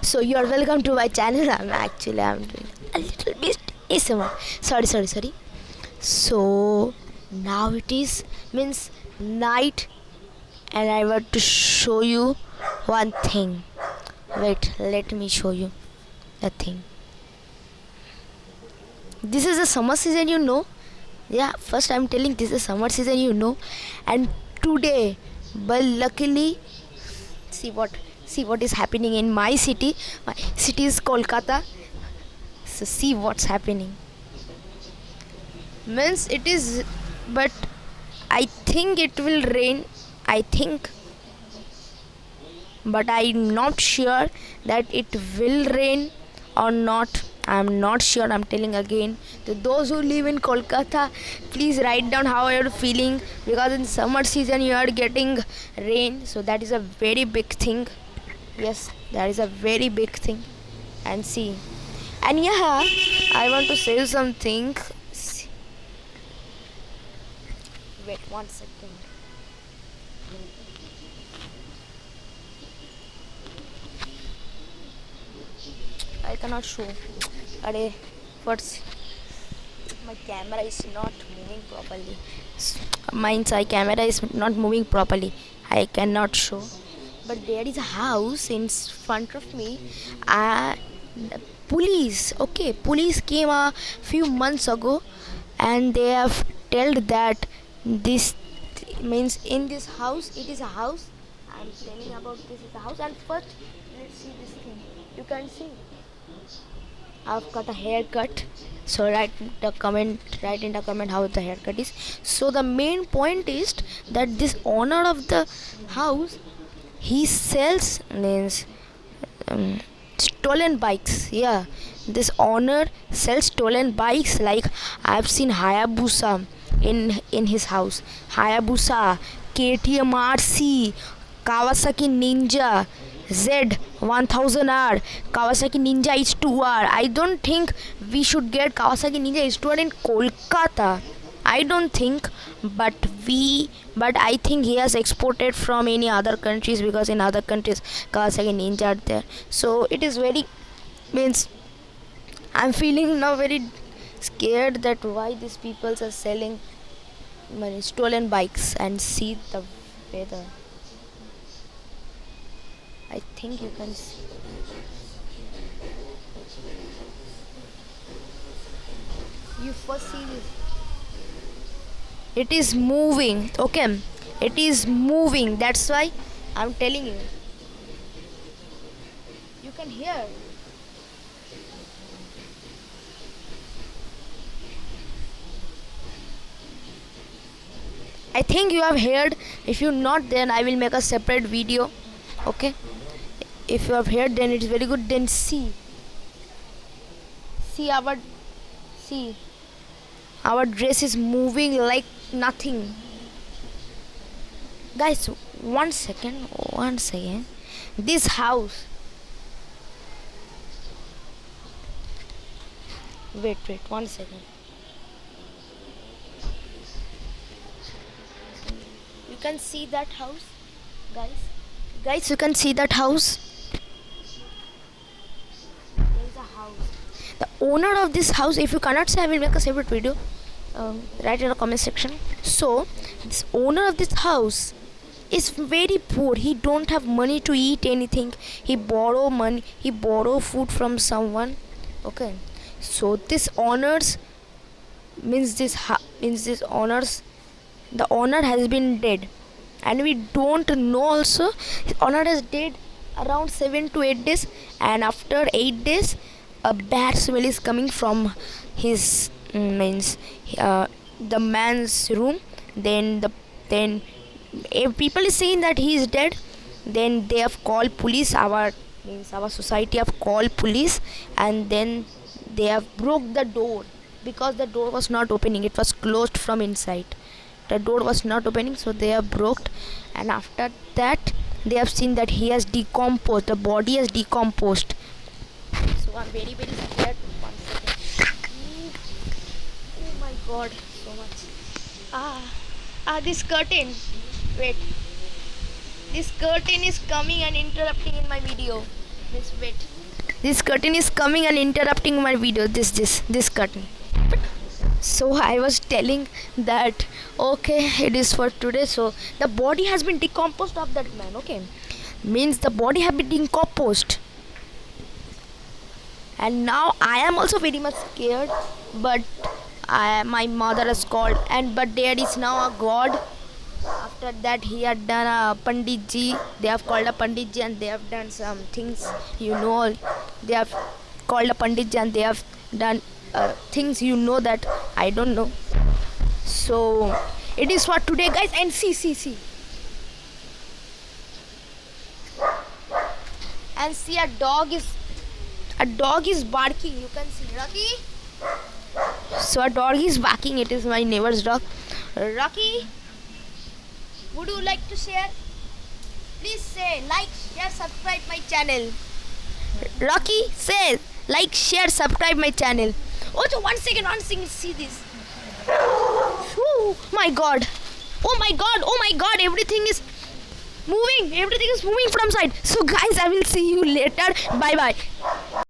So you are welcome to my channel. I'm doing a little bit ASMR. Sorry. So now it is means night, and I want to show you one thing. Wait, let me show you the thing. This is the summer season, you know. Yeah, first I'm telling this is summer season, you know. And today, but luckily, see what is happening in my city. My city is Kolkata. So see what's happening. Means it is, but I think it will rain. I think, but I'm not sure that it will rain or not. I'm not sure. I'm telling again to those who live in Kolkata, please write down how you're feeling, because in summer season you are getting rain. So that is a very big thing. Yes, that is a very big thing. And see, and yeah, I want to say something. Wait 1 second. I cannot show. Arey, what's my camera is not moving properly. Mine's eye camera is not moving properly. I cannot show. But there is a house in front of me. The police. Okay, police came a few months ago, and they have told that this means in this house. It is a house. I'm telling about this is a house. And first, let's see this thing. You can see. I've got a haircut. So write in the comment how the haircut is. So the main point is that this owner of the house, he sells means stolen bikes. Yeah, this owner sells stolen bikes. Like I've seen Hayabusa in his house. Hayabusa, KTM RC, Kawasaki Ninja, Z1000R, Kawasaki Ninja H2R. I don't think we should get Kawasaki Ninja H2R in Kolkata. I don't think, but I think he has exported from any other countries, because in other countries Kawasaki Ninja are there. So it is very means I'm feeling now very scared that why these people are selling stolen bikes. And see the weather. I think you can see. You first see this. It is moving. Okay, it is moving. That's why I'm telling you. You can hear. I think you have heard. If you not, then I will make a separate video. Okay. If you have heard, then it's very good. Then see see our dress is moving like nothing. Guys, 1 second. This house. Wait 1 second. You can see that house, guys. You can see that house. There is a house. The owner of this house, if you cannot say, I will make a separate video. Write in the comment section. So this owner of this house is very poor. He don't have money to eat anything. He borrow food from someone. Okay, so this owners means this owners, the owner has been dead, and we don't know also. Owner is dead around 7 to 8 days, and after 8 days a bad smell is coming from his the man's room. Then if people is saying that he is dead, then they have called police. Our society have called police, and then they have broke the door, because the door was not opening. It was closed from inside. The door was not opening, so they have broke. And after that, they have seen that he has decomposed. The body has decomposed. So I'm very scared. 1 second. Oh my god, so much. This curtain. Wait. This curtain is coming and interrupting in my video. Wait. This curtain is coming and interrupting my video. This curtain. So I was telling that okay, it is for today. So the body has been decomposed of that man. Okay, means the body have been decomposed, and now I am also very much scared. But my mother has called, and but there is now a god. After that, he had done a panditji. They have called a panditji, and they have done some things. They have called a panditji, and they have done things. That I don't know. So it is for today, guys. And see, and see a dog is barking. You can see Rocky. So a dog is barking. It is my neighbor's dog. Rocky, would you like to share? Please say like, share, subscribe my channel. Rocky, say like, share, subscribe my channel. Also, one second, see this. My God. Oh my God, everything is moving from side. So guys, I will see you later. Bye bye.